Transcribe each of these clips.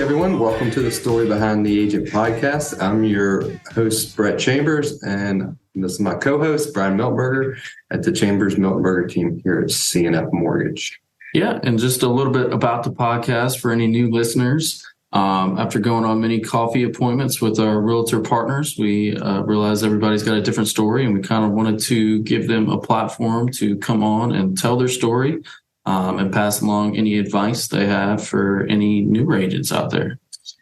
everyone. Welcome to the Story Behind the Agent podcast. I'm your host, Brett Chambers, and this is my co-host, Brian Miltenberger at the Chambers-Miltenberger Team here at C&amp Mortgage. Yeah, and just a little bit about the podcast for any new listeners. After going on many coffee appointments with our realtor partners, we realized everybody's got a different story, and we kind of wanted to give them a platform to come on and tell their story and pass along any advice they have for any newer agents out there.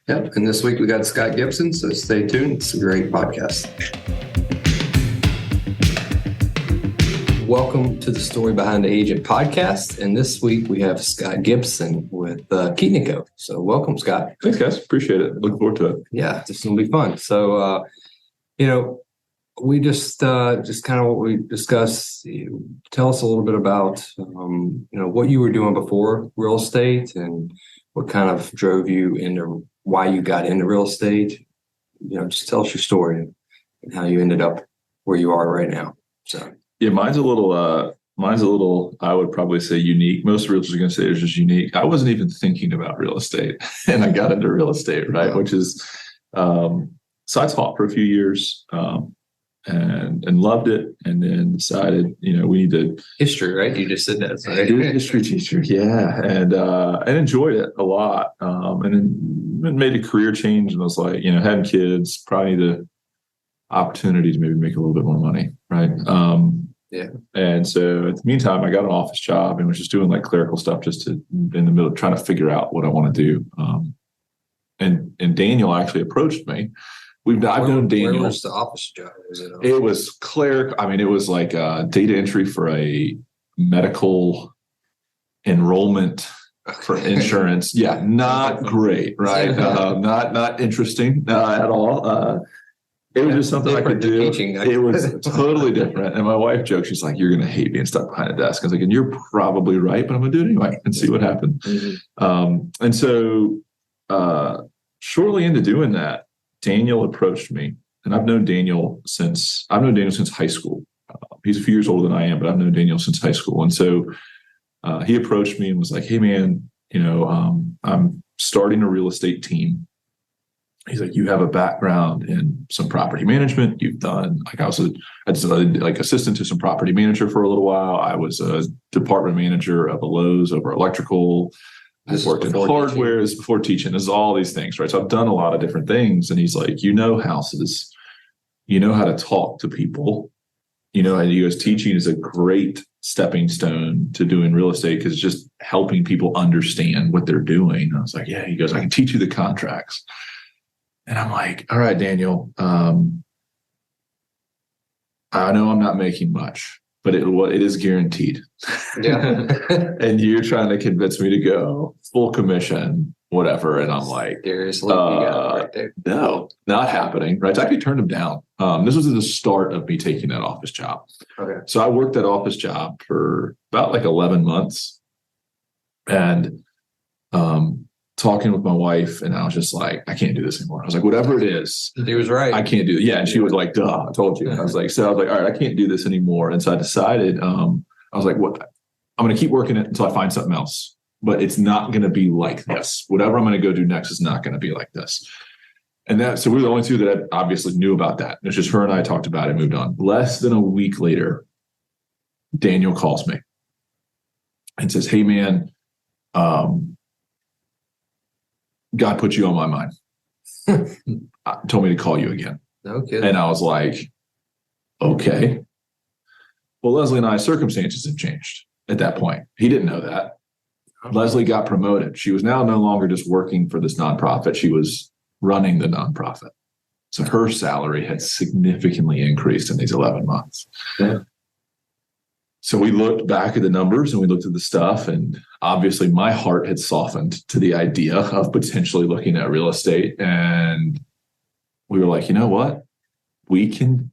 Yep, and this week we got Scott Gibson, so stay tuned. It's a great podcast. Welcome to the Story Behind the Agent podcast, and this week we have Scott Gibson with Keeton Co. So welcome, Scott. Thanks, guys. Appreciate it. Looking forward to it. Yeah, this will be fun. So, we just kind of what we discussed. Tell us a little bit about, what you were doing before real estate and what kind of drove you into why you got into real estate. Just tell us your story and how you ended up where you are right now. So, yeah, mine's a little, I would probably say unique. Most realtors are going to say it's just unique. I wasn't even thinking about real estate and I got into real estate, right? Which is, so I taught for a few years, and loved it, and then decided, we need to history, right? You just said that. I did a history teacher, yeah, and enjoyed it a lot, and then made a career change, and was like, having kids, probably the opportunity to maybe make a little bit more money, right? Yeah. And so at the meantime, I got an office job and was just doing like clerical stuff, just in the middle of trying to figure out what I want to do. And Daniel actually approached me. I've known Daniel. Where was the office job? It was cleric. I mean, it was like data entry for a medical enrollment for insurance. Yeah, not great, right? Not interesting at all. It was just something I could do. It was totally different. And my wife joked, she's like, "You're going to hate being stuck behind a desk." I was like, "And you're probably right, but I'm going to do it anyway and see what happens." Mm-hmm. And so shortly into doing that, Daniel approached me, and I've known Daniel since high school. He's a few years older than I am, but I've known Daniel since high school. And so he approached me and was like, "Hey man, I'm starting a real estate team." He's like, "You have a background in some property management. You've done I was like assistant to some property manager for a little while. I was a department manager of a Lowe's over electrical. I worked in hardware before teaching. This is all these things, right? So I've done a lot of different things." And he's like, houses, how to talk to people, and he goes, teaching is a great stepping stone to doing real estate because it's just helping people understand what they're doing. And I was like, yeah. He goes, "I can teach you the contracts." And I'm like, "All right, Daniel, I know I'm not making much, but it is guaranteed." Yeah. And you're trying to convince me to go full commission, whatever. And I'm like, seriously, you got it right there. No, not happening. Right. So I actually turned him down. This was the start of me taking that office job. Okay. So I worked that office job for about like 11 months and, talking with my wife, and I was just like, "I can't do this anymore." I was like, "Whatever it is." He was right. "I can't do it." Yeah. And she was like, "Duh, I told you." And I was like, "All right, I can't do this anymore." And so I decided, I was like, "What? I'm going to keep working it until I find something else, but it's not going to be like this. Whatever I'm going to go do next is not going to be like this." And so we were the only two that obviously knew about that. It's just her and I talked about it and moved on. Less than a week later, Daniel calls me and says, "Hey man, God put you on my mind. Told me to call you again." No kidding. And I was like, "Okay." Well, Leslie and I's circumstances have changed at that point. He didn't know that. Leslie got promoted. She was now no longer just working for this nonprofit. She was running the nonprofit. So her salary had significantly increased in these 11 months. Yeah. So we looked back at the numbers and we looked at the stuff, and obviously my heart had softened to the idea of potentially looking at real estate. And we were like, "You know what? We can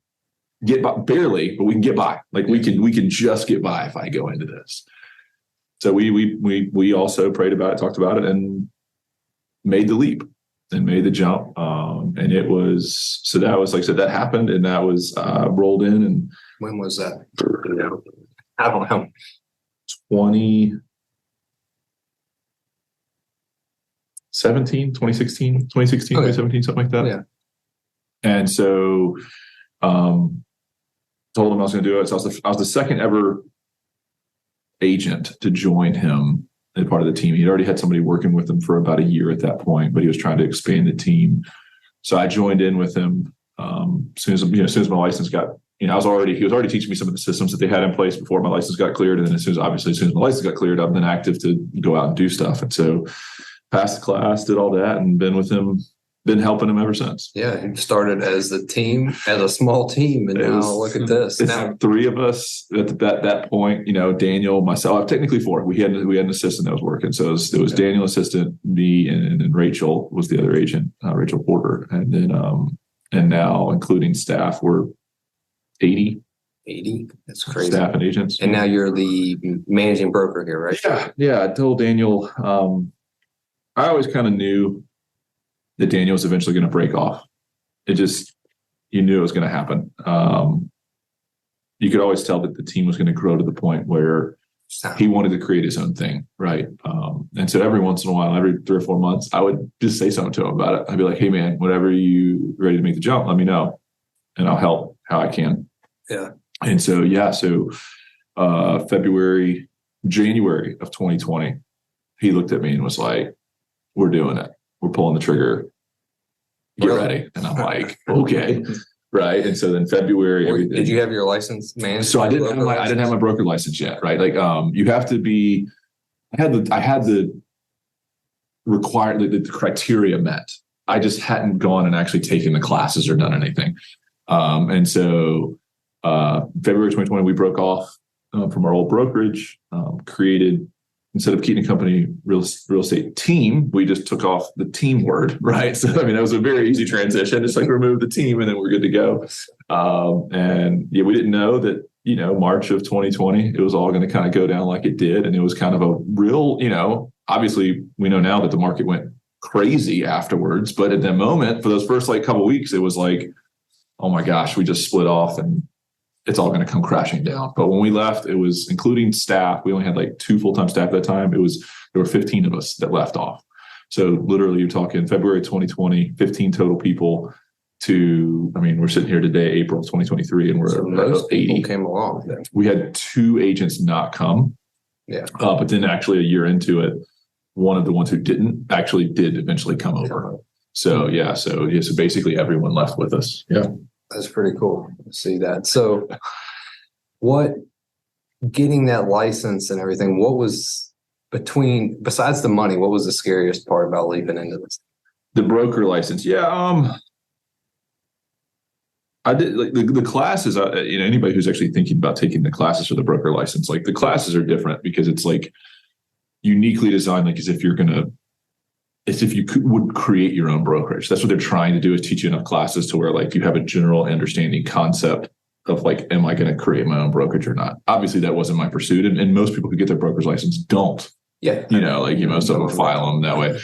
get by, barely, but we can get by. Like we can just get by if I go into this." So we also prayed about it, talked about it, and made the leap and made the jump. And it was, so that was, like I said, that happened, and that was rolled in. And when was that? I don't know. 2016, 2016, Okay. 2017, something like that. Yeah. And so told him I was going to do it. So I was the second ever agent to join him as part of the team. He'd already had somebody working with him for about a year at that point, but he was trying to expand the team. So I joined in with him as soon as my license got, he was already teaching me some of the systems that they had in place before my license got cleared. And then as soon as my license got cleared, I've been active to go out and do stuff. And so passed the class, did all that, and been with him, been helping him ever since. Yeah, you started as a team, as a small team, and now look at this. It's Now, three of us at that point. Daniel, myself, technically four. We had an assistant that was working, so it was Daniel, assistant, me, and then Rachel was the other agent, Rachel Porter, and then and now including staff, we're 80. That's crazy. Staff and agents. And now you're the managing broker here, right? Yeah. I told Daniel. I always kind of knew that Daniel was eventually going to break off. You knew it was going to happen. You could always tell that the team was going to grow to the point where he wanted to create his own thing, right? And so every once in a while, every 3 or 4 months, I would just say something to him about it. I'd be like, "Hey, man, whenever you ready to make the jump, let me know, and I'll help how I can." Yeah. And so, January of 2020, he looked at me and was like, "We're doing it. We're pulling the trigger. Get ready." And I'm like, "Okay." Right. And so then February, did you have your license managed? So I didn't have my broker license yet. Right. Like, you have to be, I had the required, the criteria met. I just hadn't gone and actually taken the classes or done anything. And so, February 2020, we broke off from our old brokerage, created, instead of Keeton Co Real Estate Team, we just took off the team word, right? So, that was a very easy transition. Just like remove the team and then we're good to go. We didn't know that, March of 2020, it was all going to kind of go down like it did. And it was kind of a real, obviously we know now that the market went crazy afterwards. But at that moment, for those first couple of weeks, it was like, oh my gosh, we just split off and it's all going to come crashing down. But when we left, it was, including staff, we only had 2 full-time staff at that time. There were 15 of us that left off. So literally you're talking February 2020, 15 total people to, we're sitting here today, April 2023, and we're most 80. people came along then. We had 2 agents not come. Yeah. But then actually a year into it, one of the ones who did eventually come over. So so basically everyone left with us. Yeah. That's pretty cool to see that. So getting that license and everything, what was besides the money, what was the scariest part about leaping into this? The broker license. Yeah. I did the classes, anybody who's actually thinking about taking the classes for the broker license, the classes are different because it's uniquely designed, as if you would create your own brokerage. That's what they're trying to do, is teach you enough classes to where you have a general understanding concept of am I going to create my own brokerage or not? Obviously that wasn't my pursuit. And most people who get their broker's license don't. Yeah. Most of them file them that way.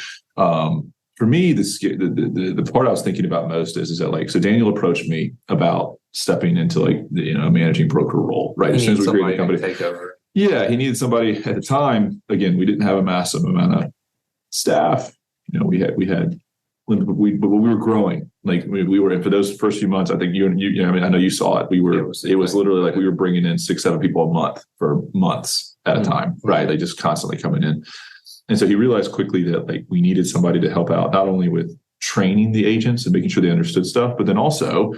For me, the part I was thinking about most is that so Daniel approached me about stepping into a managing broker role, right? As soon as we created the company. Take over. Yeah, he needed somebody at the time. Again, we didn't have a massive amount of staff. We had limited, but we were growing. We were, and for those first few months, I think I know you saw it. It was literally we were bringing in 6-7 people a month for months at a time, right? They just constantly coming in. And so he realized quickly that we needed somebody to help out, not only with training the agents and making sure they understood stuff, but then also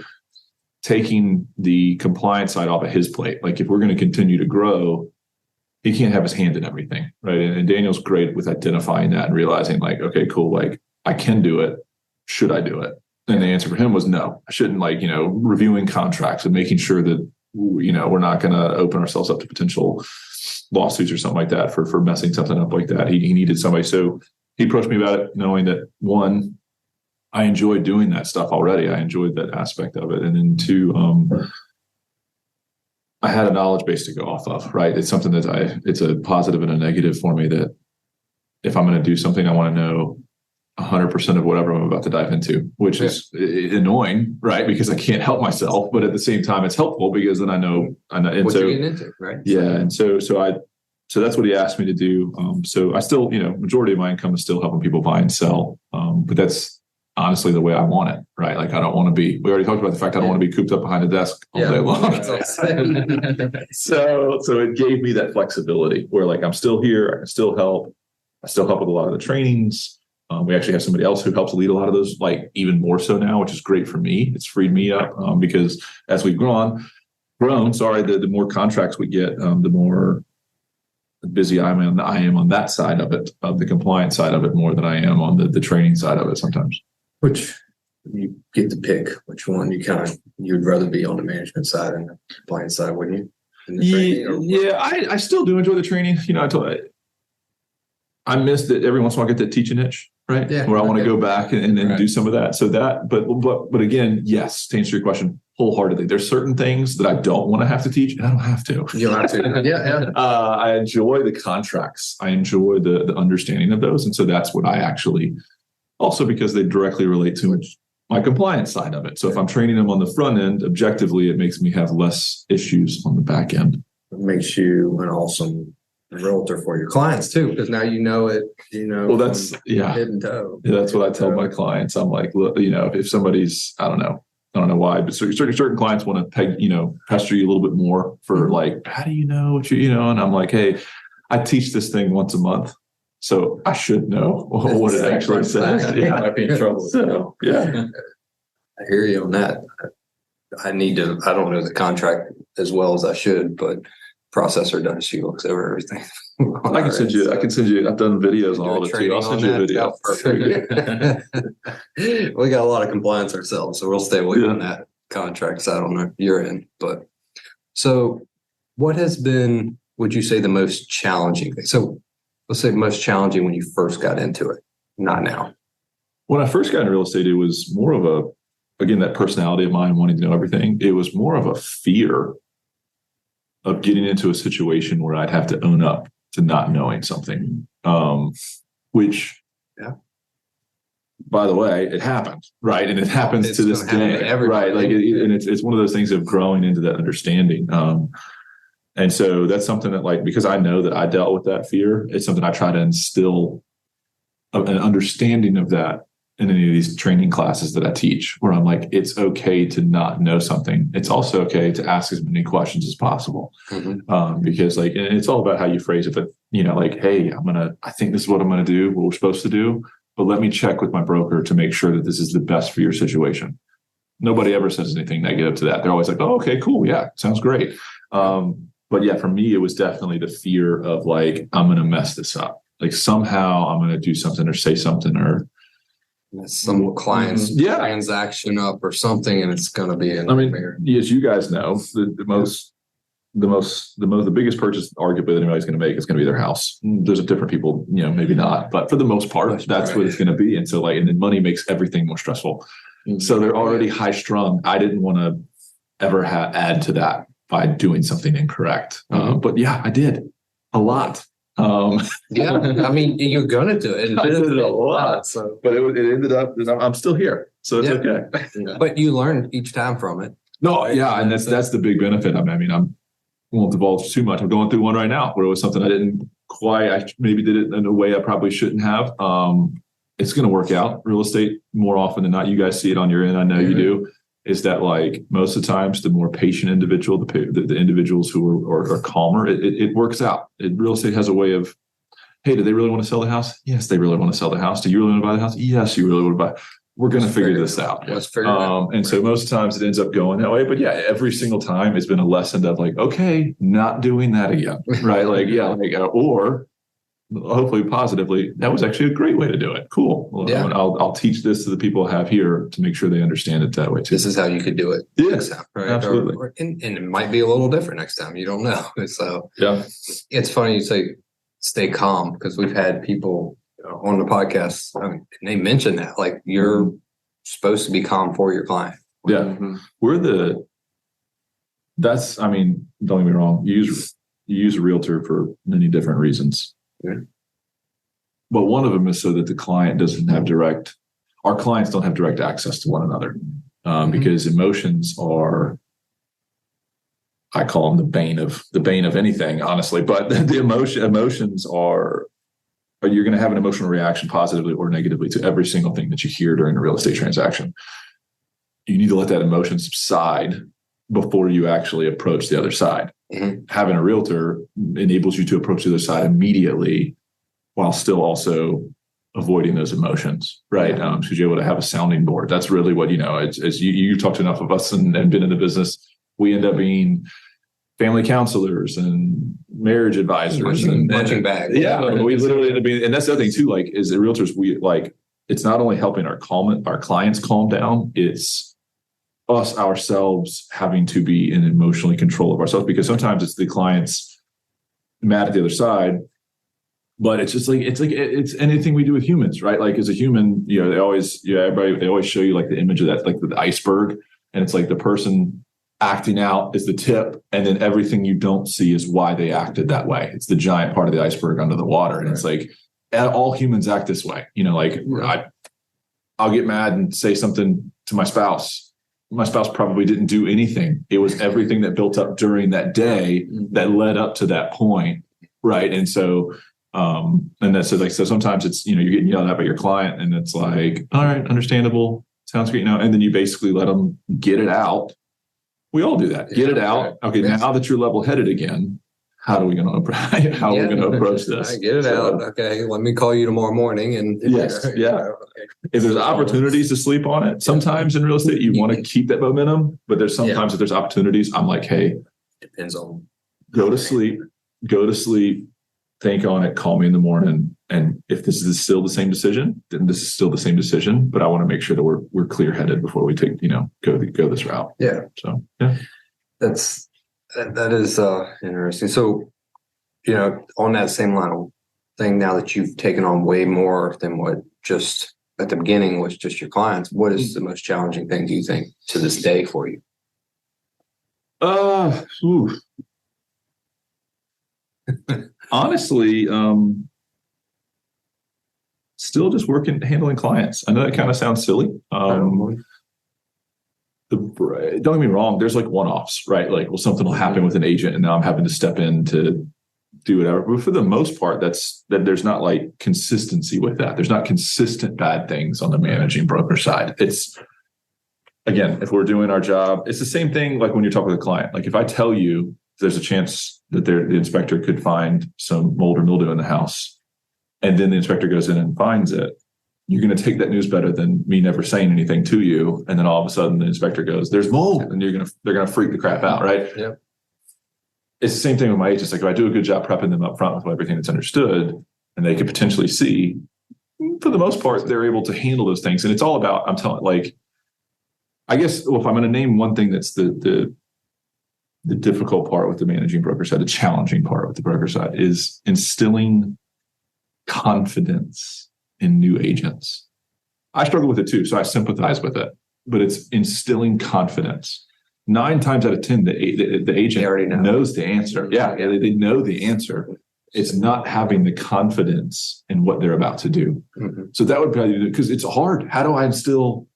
taking the compliance side off of his plate. If we're going to continue to grow, he can't have his hand in everything, right? And Daniel's great with identifying that and realizing okay, cool, I can do it. Should I do it? And the answer for him was no. I shouldn't. Reviewing contracts and making sure that we're not going to open ourselves up to potential lawsuits or something like that for messing something up like that. He needed somebody. So he approached me about it, knowing that 1, I enjoyed doing that stuff already. I enjoyed that aspect of it. And then 2, I had a knowledge base to go off of, right? It's something that it's a positive and a negative for me, that if I'm going to do something, I want to know 100% of whatever I'm about to dive into, which is annoying, right? Because I can't help myself, but at the same time, it's helpful because then I know and what so, you're getting into, right? Yeah. And so So that's what he asked me to do. So I still, majority of my income is still helping people buy and sell. But that's honestly the way I want it, right? Like I don't want to be, we already talked about the fact I don't want to be cooped up behind a desk all day long. So it gave me that flexibility where like, I'm still here. I can still help. I still help with a lot of the trainings. We actually have somebody else who helps lead a lot of those, like even more so now, which is great for me. It's freed me up because as we've grown, the more contracts we get, the more busy I am on that side of it, of the compliance side of it, more than I am on the training side of it sometimes. Which you get to pick which one you'd rather be on the management side and the compliance side, wouldn't you? I still do enjoy the training. I miss that every once in a while I get that teaching itch, right? Yeah. Where I want to go back and do some of that. So that, but again, yes, to answer your question wholeheartedly, there's certain things that I don't want to have to teach, and I don't have to. You don't have to. Yeah. I enjoy the contracts. I enjoy the understanding of those, and so that's what I actually. Also, because they directly relate to my compliance side of it. So if I'm training them on the front end, objectively, it makes me have less issues on the back end. It makes you an awesome realtor for your clients too, because now you know it. Well, that's head and toe. Yeah, that's what I tell my clients. I'm like, look, if somebody's, I don't know why, but certain clients want to pester you a little bit more for like, how do you know what and I'm like, hey, I teach this thing once a month. So I should know what it actually says. Yeah, I might be in trouble. So, yeah. I hear you on that. I don't know the contract as well as I should, but processor does. She looks over everything. I can send you, I've done videos on all the too. I'll send you a video. Perfect. We got a lot of compliance ourselves, so we'll stay away from that contract side on your end. But so what has been, would you say, the most challenging thing? So let's say most challenging when you first got into it, not now. When I first got into real estate, it was more of again, that personality of mine wanting to know everything. It was more of a fear of getting into a situation where I'd have to own up to not knowing something, which, by the way, it happened, right? And it happens to this day, right? Like, and it's one of those things of growing into that understanding. And so that's something that, like, because I know that I dealt with that fear, it's something I try to instill an understanding of that in any of these training classes that I teach, where I'm like, it's okay to not know something. It's also okay to ask as many questions as possible. Mm-hmm. Because like, and it's all about how you phrase it, but like, hey, I think this is what I'm going to do, what we're supposed to do, but let me check with my broker to make sure that this is the best for your situation. Nobody ever says anything negative to that. They're always like, oh, okay, cool. Yeah. Sounds great. But yeah, for me, it was definitely the fear of like, I'm going to mess this up. Like somehow I'm going to do something or say something or some client's transaction up or something, and it's going to be an nightmare. As you guys know, the biggest purchase arguably that anybody's going to make is going to be their house. There's different people, maybe not, but for the most part, that's what it's going to be. And so like, and then money makes everything more stressful. Mm-hmm. So they're already high strung. I didn't want to ever add to that by doing something incorrect. Mm-hmm. But yeah, I did a lot. I mean, you're gonna do it. I did it a lot, but it ended up. I'm still here, so it's okay. Yeah. But you learn each time from it. No, and that's the big benefit. I won't divulge too much. I'm going through one right now where it was something I didn't quite. I maybe did it in a way I probably shouldn't have. It's going to work out. Real estate, more often than not, you guys see it on your end. I know you do. Is that like most of the times the more patient individual, the individuals who are calmer, it works out. Real estate has a way of, hey, do they really want to sell the house? Yes, they really want to sell the house. Do you really want to buy the house? Yes, you really want to buy. We're going to figure this out. Let's figure it out. And so most times it ends up going that way. But yeah, every single time it's been a lesson of like, okay, not doing that again, right? Like, or hopefully positively, that was actually a great way to do it. Cool. Well, yeah. I'll teach this to the people I have here to make sure they understand it that way too. This is how you could do it. Yes, right? Absolutely. And it might be a little different next time. You don't know. So it's funny you say stay calm, because we've had people on the podcast, and they mention that like you're supposed to be calm for your client. Yeah. Mm-hmm. Don't get me wrong. You use a realtor for many different reasons. Yeah. But one of them is so that the client doesn't have our clients don't have direct access to one another, because emotions are, I call them the bane of anything, honestly. But the emotions are you're going to have an emotional reaction positively or negatively to every single thing that you hear during a real estate transaction. You need to let that emotion subside before you actually approach the other side. Mm-hmm. Having a realtor enables you to approach the other side immediately while still also avoiding those emotions, right? Because you're able to have a sounding board. That's really what, as you talked to enough of us and been in the business, we end up being family counselors and marriage advisors and punching bag. Yeah. We literally end up being, and that's the other thing too, like, is the realtors, it's not only helping our clients calm down, it's us ourselves having to be in emotionally control of ourselves, because sometimes it's the clients mad at the other side, but it's just it's anything we do with humans, right? Like, as a human, they always show you like the image of that, like the iceberg, and it's like the person acting out is the tip, and then everything you don't see is why they acted that way. It's the giant part of the iceberg under the water. And it's like, all humans act this way. I'll get mad and say something to my spouse. My spouse probably didn't do anything. It was everything that built up during that day that led up to that point. Right. And so, so sometimes it's, you're getting yelled at by your client, and it's like, all right, understandable. Sounds great. And then you basically let them get it out. We all do that. Get it out. Okay. Now that you're level headed again, how are we going to approach this? I get it out. Okay. Let me call you tomorrow morning. And yes. Yeah. If there's opportunities to sleep on it, sometimes in real estate, you want to keep that momentum, but there's sometimes if there's opportunities, I'm like, hey, depends on, go to sleep, think on it, call me in the morning. And if this is still the same decision, then this is still the same decision, but I want to make sure that we're clear headed before we take, go this route. Yeah. So, yeah. That is interesting. So, on that same line of thing, now that you've taken on way more than what just at the beginning was just your clients, what is the most challenging thing, do you think, to this day for you? Honestly, still just handling clients. I know that kind of sounds silly. Don't get me wrong. There's like one-offs, right? Like, something will happen with an agent, and now I'm having to step in to do whatever. But for the most part, there's not like consistency with that. There's not consistent bad things on the managing broker side. It's, again, if we're doing our job, it's the same thing. Like when you talk with a client, like if I tell you there's a chance that the inspector could find some mold or mildew in the house, and then the inspector goes in and finds it, you're going to take that news better than me never saying anything to you. And then all of a sudden the inspector goes, there's mold, and they're going to freak the crap out. Right. Yeah. It's the same thing with my agents. Like, if I do a good job prepping them up front with everything that's understood and they could potentially see, for the most part, they're able to handle those things. And it's all about, I'm telling, like, I guess, if I'm going to name one thing that's the difficult part with the managing broker side, the challenging part with the broker side, is instilling confidence in new agents. I struggle with it too, so I sympathize with it, but it's instilling confidence. 9 times out of 10, the agent already knows the answer. Yeah, they know the answer. It's not having the confidence in what they're about to do. Mm-hmm. So that would probably, because it's hard. How do I instill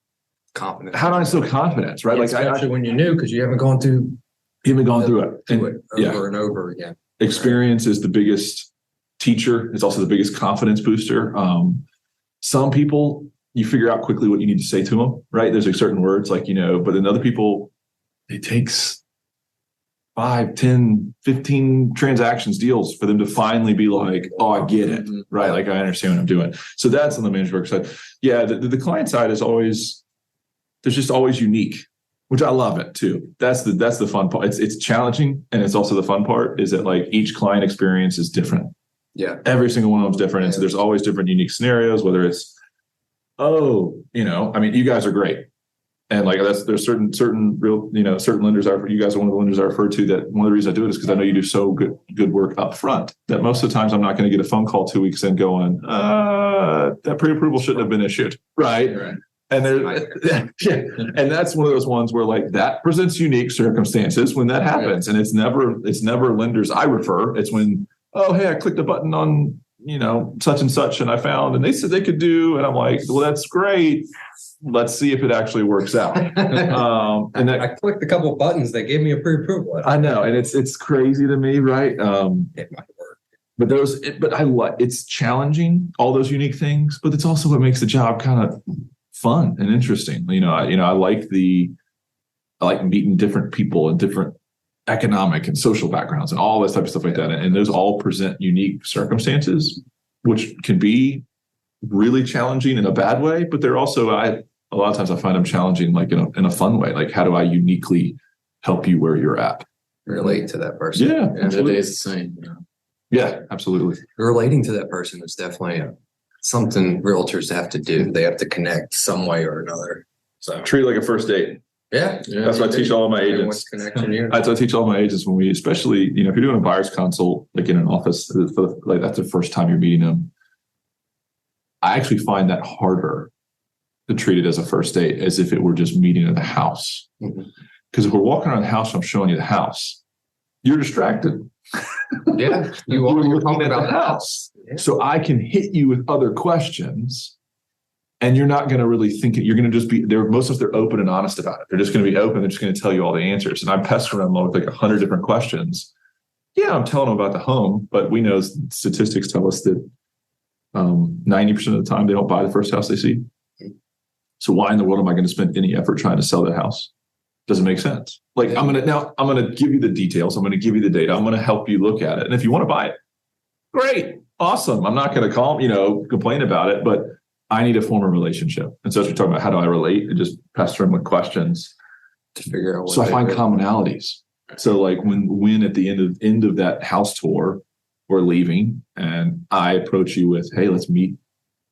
confidence? How do I instill confidence? Right, like especially when you're new, because you haven't gone through. You haven't gone through it over and over again. Experience is the biggest teacher. It's also the biggest confidence booster. Some people, you figure out quickly what you need to say to them, right? There's like certain words, like, but in other people, it takes 5, 10, 15 transactions, deals for them to finally be like, oh, I get it, right? Like, I understand what I'm doing. So that's on the management side. Yeah, the client side is always, there's just always unique, which I love it too. That's the fun part. It's challenging, and it's also the fun part is that, like, each client experience is different. Yeah. Every single one of them is different. And so there's always different unique scenarios, whether it's, you guys are great. And like, there's certain real, certain lenders you guys are one of the lenders I refer to, that one of the reasons I do it is because I know you do so good work up front that most of the times I'm not going to get a phone call 2 weeks in going, that pre-approval shouldn't have been issued. Right. And and that's one of those ones where, like, that presents unique circumstances when that happens. And it's never lenders I refer. It's when, oh, hey, I clicked a button on such and such, and I found, and they said they could do, and I'm like, well, that's great. Let's see if it actually works out. And I clicked a couple buttons. They gave me a pre-approval. I know, and it's crazy to me, right? It might work. But I like, it's challenging, all those unique things, but it's also what makes the job kind of fun and interesting. I like meeting different people and different economic and social backgrounds and all this type of stuff like that. And those all present unique circumstances, which can be really challenging in a bad way, but they're also, a lot of times I find them challenging, like in a fun way. Like, how do I uniquely help you where you're at? Relate to that person. Yeah. Every day is the same. Yeah, absolutely. Relating to that person is definitely something realtors have to do. They have to connect some way or another. So Treat it like a first date. yeah, That's what I teach all of my agents. Connection here. I teach all my agents when we, especially, if you're doing a buyer's consult, like in an office, that's the first time you're meeting them. I actually find that harder to treat it as a first date, as if it were just meeting at the house. Because if we're walking around the house, I'm showing you the house, you're distracted. Yeah, you're talking about the house. Yeah. So I can hit you with other questions, and you're not going to really think it. You're going to just be there. Most of they're open and honest about it. They're just going to be open. They're just going to tell you all the answers. And I'm pestering them with like 100 different questions. Yeah, I'm telling them about the home, but we know statistics tell us that 90% of the time they don't buy the first house they see. So why in the world am I going to spend any effort trying to sell that house? Doesn't make sense. Like, I'm going to give you the details. I'm going to give you the data. I'm going to help you look at it. And if you want to buy it, great, awesome. I'm not going to complain about it, but I need to form a relationship. And so as we're talking about, how do I relate, and just pester them with questions to figure out what so I find commonalities. So like when at the end of that house tour, we're leaving and I approach you with, hey, let's meet.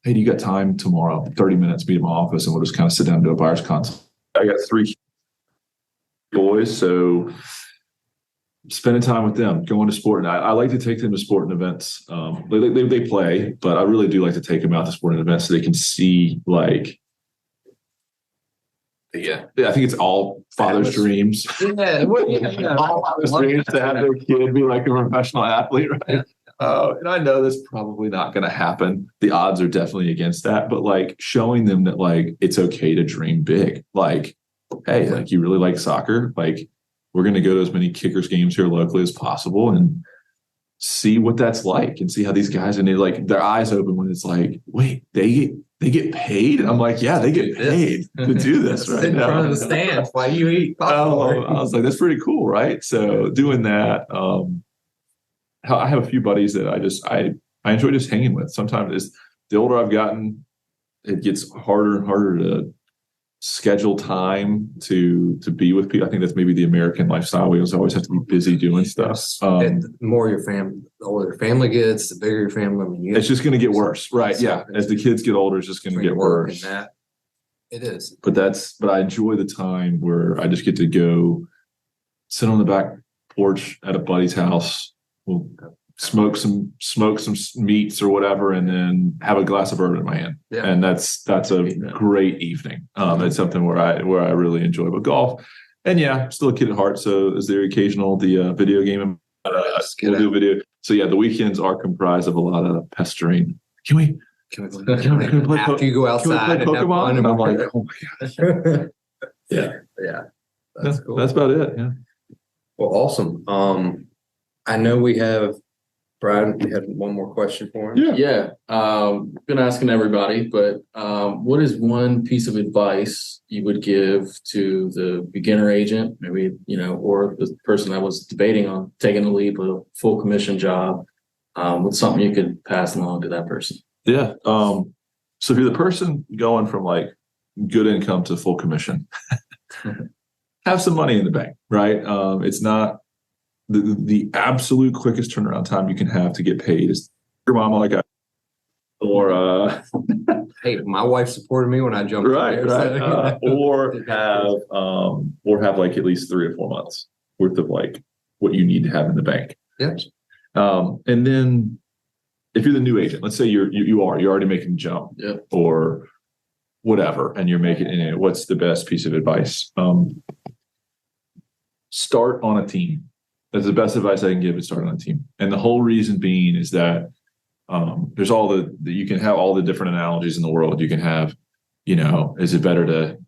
Hey, do you got time tomorrow? 30 minutes, meet in my office, and we'll just kind of sit down and do a buyer's consult. I got 3 boys, so spending time with them, going to sport. And I like to take them to sporting events. They play, but I really do like to take them out to sporting events so they can see, like, I think it's all fathers' dreams. Yeah, all fathers' dreams to have their kid be like a professional athlete, right? And I know that's probably not going to happen. The odds are definitely against that, but like showing them that like it's okay to dream big. Like, hey, like you really like soccer, like we're going to go to as many Kickers games here locally as possible and see what that's like, and see how these guys, and they like their eyes open when it's like, wait, they get paid? And I'm like, yeah, they get paid to do this right in now. front of the stands while you eat popcorn. I was like, that's pretty cool, right? So doing that, I have a few buddies that I enjoy just hanging with. Sometimes the older I've gotten, it gets harder and harder to schedule time to be with people. I think that's maybe the American lifestyle. We always have to be busy doing stuff. And the more your family, the older your family gets, the bigger your family. I mean, it's just going to get worse, right? Yeah, as the kids get older, it's just going to get worse. It is. But I enjoy the time where I just get to go sit on the back porch at a buddy's house. We'll smoke some meats or whatever, and then have a glass of bourbon in my hand. Yeah. And that's a great evening. It's something where I really enjoy. But golf, and still a kid at heart. So is there occasional video game? We'll do video. So the weekends are comprised of a lot of pestering. Can we play after you go outside and Pokemon? And I'm like, oh my gosh. Yeah. That's cool. That's about it. Yeah. Well, awesome. I know we have, Brian, you had one more question for him? Yeah. Been asking everybody, but what is one piece of advice you would give to the beginner agent, maybe, or the person that was debating on taking the leap with a full commission job? What's something you could pass along to that person? Yeah. So if you're the person going from like good income to full commission, have some money in the bank, right? It's not the absolute quickest turnaround time you can have to get paid is your mama like I, or hey, my wife supported me when I jumped right. Or have like at least 3 or 4 months worth of like what you need to have in the bank. Yes. And then if you're the new agent, let's say you're already making the jump, or whatever, and you're making, what's the best piece of advice? Start on a team. That's the best advice I can give, is start on a team. And the whole reason being is that There's you can have all the different analogies in the world. You can have, is it better to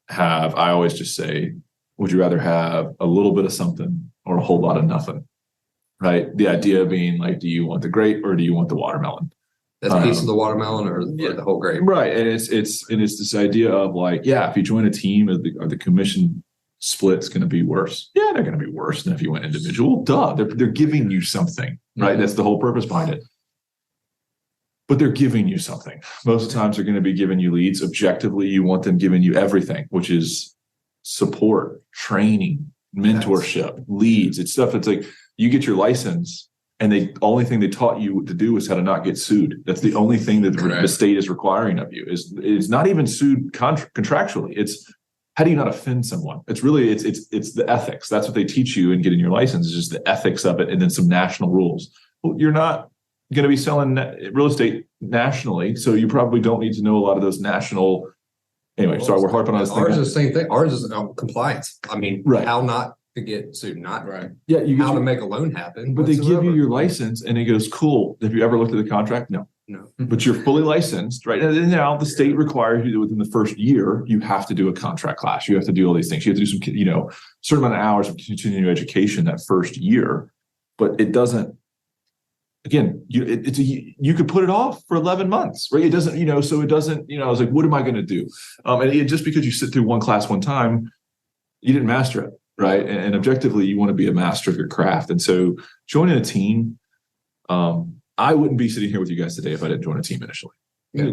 have, I always just say, would you rather have a little bit of something or a whole lot of nothing? Right. The idea being like, do you want the grape or do you want the watermelon? That's a piece of the watermelon or the whole grape. Right. And it's this idea of like, yeah, if you join a team, are the commission split's going to be worse? Yeah, they're going to be worse than if you went individual. Duh. They're giving you something, right? That's the whole purpose behind it. But they're giving you something. Most of the times they're going to be giving you leads. Objectively, you want them giving you everything, which is support, training, mentorship, leads. It's stuff that's like you get your license and the only thing they taught you to do is how to not get sued. That's the only thing that the state is requiring of you. It's not even sued contractually. It's how do you not offend someone? It's really it's the ethics. That's what they teach you in getting your license, is just the ethics of it, and then some national rules. Well, you're not going to be selling real estate nationally, so you probably don't need to know a lot of those national. Anyway, sorry, we're harping on this. Ours is the same thing. Ours is compliance. I mean, how not to get sued, not Yeah, how to make a loan happen. But they give you your license, and it goes, cool. Have you ever looked at the contract? No. But you're fully licensed, right? And now the state requires you to, within the first year, you have to do a contract class. You have to do all these things. You have to do some, certain amount of hours of continuing education that first year. But it doesn't. Again, you could put it off for 11 months, right? It doesn't, so it doesn't, I was like, what am I going to do? And just because you sit through one class one time, you didn't master it, right? And objectively, you want to be a master of your craft. And so joining a team, I wouldn't be sitting here with you guys today if I didn't join a team initially.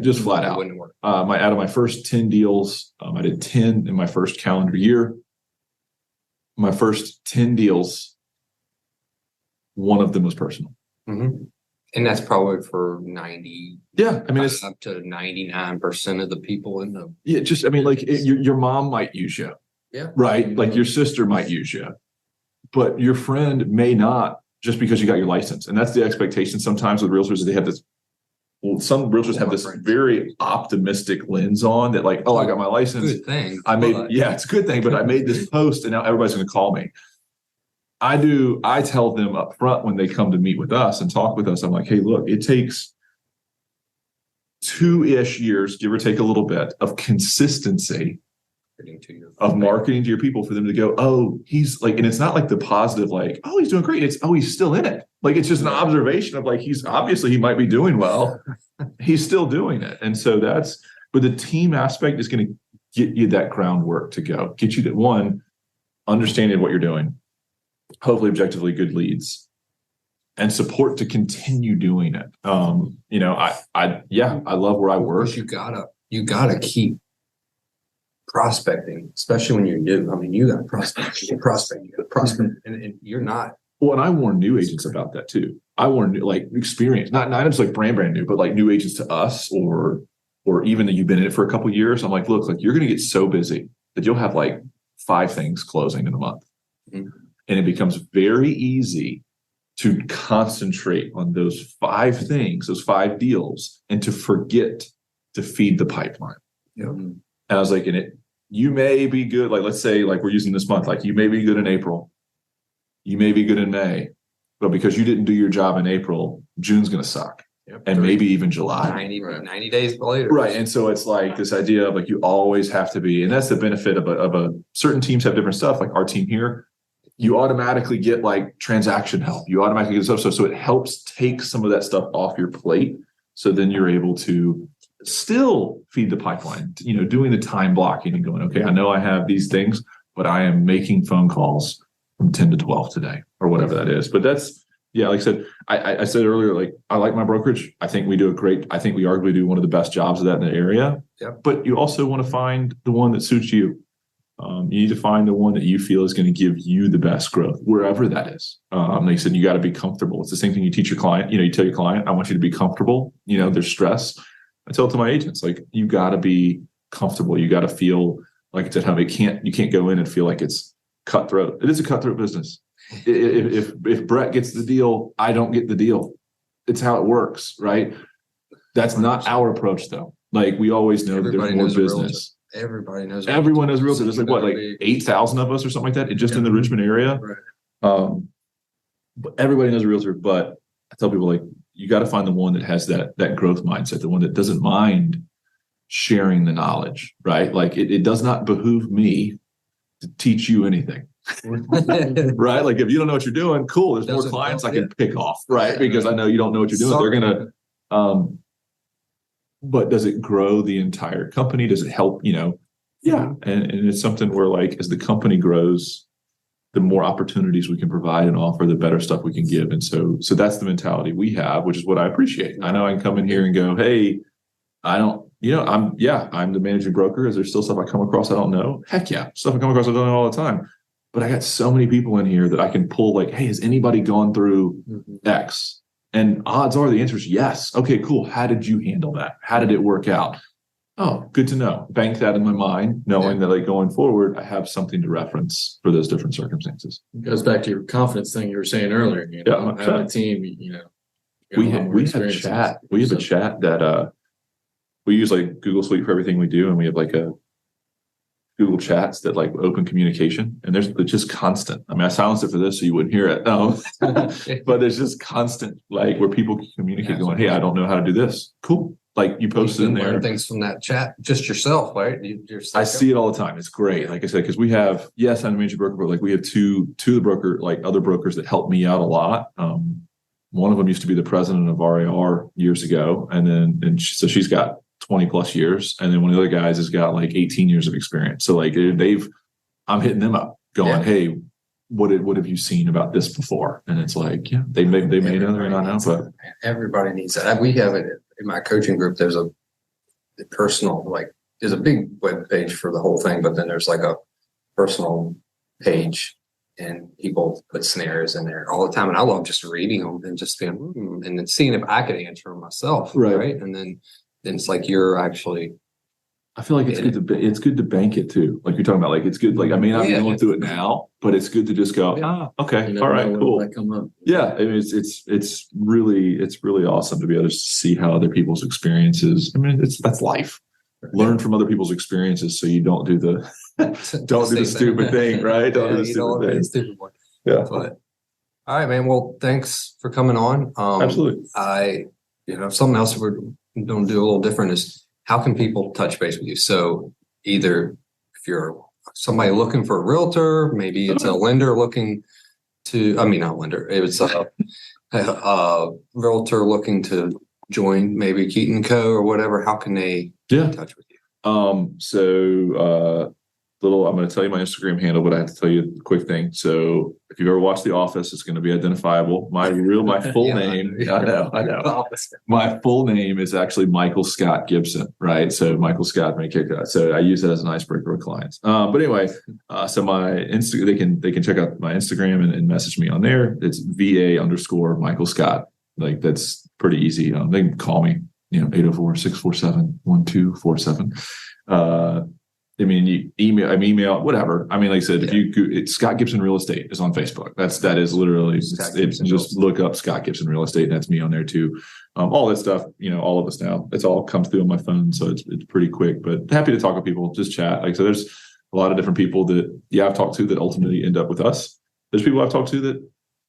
Just flat out. Out of my first 10 deals, I did 10 in my first calendar year. My first 10 deals, one of them was personal. Mm-hmm. And that's probably for 90. Yeah. I mean, it's up to 99% of the people in the. Yeah. Just, I mean, like your mom might use you. Yeah. Right. Like your sister might use you, but your friend may not, just because you got your license. And that's the expectation sometimes with realtors is they have this. Well, some realtors have this very optimistic lens on that, like, oh, I got my license. Good thing. It's a good thing, but I made this post and now everybody's going to call me. I tell them up front when they come to meet with us and talk with us, I'm like, hey, look, it takes 2-ish years, give or take a little bit, of consistency of marketing to your people for them to go, oh, he's like, and it's not like the positive, like, oh, he's doing great. It's, oh, he's still in it. Like, it's just an observation of like, he might be doing well. He's still doing it. And so but the team aspect is going to get you that groundwork to go, get you that one, understanding what you're doing, hopefully objectively good leads, and support to continue doing it. I love where I work. You gotta keep prospecting, especially when you're new. I mean, you got to prospect, and you're not. Well, and I warn new agents about that too. I warn like experience, not just like brand new, but like new agents to us, or even that you've been in it for a couple of years. I'm like, look, like you're going to get so busy that you'll have like 5 things closing in a month. Mm-hmm. And it becomes very easy to concentrate on those 5 things, those 5 deals, and to forget to feed the pipeline. Yeah. And I was like, you may be good. Like, let's say like we're using this month, like you may be good in April. You may be good in May, but because you didn't do your job in April, June's going to suck. Yep. And maybe even July. 90 days later. Right. And so it's like this idea of like, you always have to be, and that's the benefit of a certain teams have different stuff. Like our team here, you automatically get like transaction help. You automatically get stuff. So it helps take some of that stuff off your plate. So then you're able to still feed the pipeline, doing the time blocking and going, okay, I know I have these things, but I am making phone calls from 10 to 12 today or whatever that is. But that's, like I said, I said earlier, like I like my brokerage. I think we arguably do one of the best jobs of that in the area. Yep. But you also want to find the one that suits you. You need to find the one that you feel is going to give you the best growth, wherever that is. Like I said, you got to be comfortable. It's the same thing you teach your client. You tell your client, I want you to be comfortable. There's stress. I tell it to my agents, like, you got to be comfortable. You got to feel like it's at home. You can't go in and feel like it's cutthroat. It is a cutthroat business. If Brett gets the deal, I don't get the deal. It's how it works, right? That's not our approach, though. Like, we always know that there's more business. Everybody knows. Everyone knows realtor. There's like 8,000 of us or something like that, just in the Richmond area. Right. But everybody knows a realtor. But I tell people, like, you got to find the one that has that growth mindset, the one that doesn't mind sharing the knowledge, right? Like it does not behoove me to teach you anything. Right? Like if you don't know what you're doing, cool. There's more clients I can pick off, right? Because I know you don't know what you're doing. They're gonna but does it grow the entire company? Does it help, Yeah. And it's something where, like, as the company grows, the more opportunities we can provide and offer, the better stuff we can give. And so that's the mentality we have, which is what I appreciate. I know I can come in here and go, hey, I'm the managing broker. Is there still stuff I come across I don't know? Heck yeah. Stuff I come across I don't know all the time. But I got so many people in here that I can pull, like, hey, has anybody gone through X? And odds are the answer is yes. Okay, cool. How did you handle that? How did it work out? Oh, good to know. Bank that in my mind, knowing that, like, going forward, I have something to reference for those different circumstances. It goes back to your confidence thing you were saying earlier. Having a team, we have a chat. We have a chat that we use, like, Google Suite for everything we do, and we have, like, a Google Chats that, like, open communication, and it's just constant. I mean, I silenced it for this so you wouldn't hear it. But there's just constant, like, where people can communicate, going, hey, I don't know how to do this. Cool. Like, you post it in there. Things from that chat, just yourself, right? I see it all the time. It's great. Like I said, because we have, yes, I'm a managing broker, but, like, we have two of the broker, like, other brokers that help me out a lot. One of them used to be the president of RAR years ago, so she's got 20 plus years, and then one of the other guys has got, like, 18 years of experience. So, like, I'm hitting them up, going, hey, what have you seen about this before? And it's like, yeah, they may know, they may not know, but everybody needs that. We have it in my coaching group. There's a personal, like, there's a big web page for the whole thing, but then there's, like, a personal page, and people put scenarios in there all the time. And I love just reading them and just being, and then seeing if I could answer them myself. Right. And then it's like, you're actually, I feel like it's good to bank it too. Like you're talking about, like, it's good. Like, I may not be going through it now, but it's good to just go, okay, all right, cool. Yeah. I mean, it's really awesome to be able to see how other people's experiences. I mean, that's life. Learn from other people's experiences so you don't do the stupid thing, right? Don't do the stupid thing. Yeah. But, all right, man. Well, thanks for coming on. Absolutely. Something else we're going to do a little different is, how can people touch base with you? So either if you're somebody looking for a realtor, maybe it's a lender looking to, not lender, it's a realtor looking to join maybe Keeton Co or whatever, how can they get in touch with you? I'm going to tell you my Instagram handle, but I have to tell you a quick thing. So if you've ever watched The Office, it's going to be identifiable. My full name. I know. My full name is actually Michael Scott Gibson, right? So Michael Scott may kick that. So I use it as an icebreaker with clients. But anyway, so my they can check out my Instagram and message me on there. It's VA_Michael Scott. Like, that's pretty easy. They can call me, 804-647-1247. You email, whatever. Like I said, it's Scott Gibson Real Estate is on Facebook. That is literally, it's just look up Scott Gibson Real Estate, and that's me on there too. All that stuff, all of us now, it's all comes through on my phone. So it's pretty quick, but happy to talk with people, just chat. Like, so there's a lot of different people that, I've talked to that ultimately end up with us. There's people I've talked to that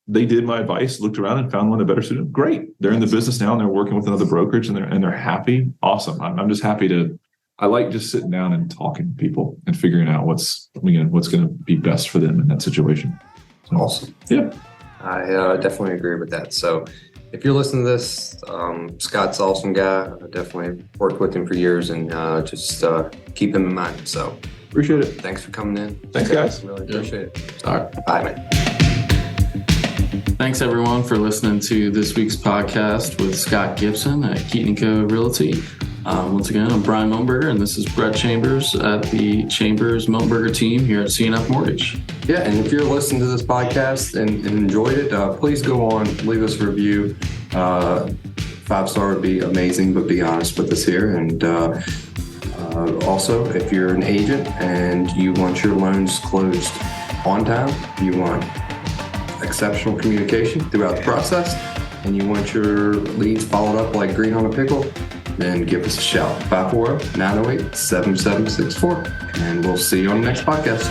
they did my advice, looked around and found one that better suited them. Great. They're in the business now and they're working with another brokerage and they're happy. Awesome. I'm just happy I like just sitting down and talking to people and figuring out what's going to be best for them in that situation. So, awesome. Yeah. I definitely agree with that. So if you're listening to this, Scott's an awesome guy. I definitely worked with him for years, and just keep him in mind. So appreciate it. Thanks for coming in. Thanks, guys. Really appreciate it. All right. Bye, man. Thanks, everyone, for listening to this week's podcast with Scott Gibson at Keeton Co Real Estate. Once again, I'm Brian Miltenberger, and this is Brett Chambers at the Chambers-Miltenberger Team here at C&amp Mortgage. Yeah, and if you're listening to this podcast and enjoyed it, please go on, leave us a review. 5-star would be amazing, but be honest with us here. And also, if you're an agent and you want your loans closed on time, you want exceptional communication throughout the process, and you want your leads followed up like green on a pickle, then give us a shout. 540-908-7764. And we'll see you on the next podcast.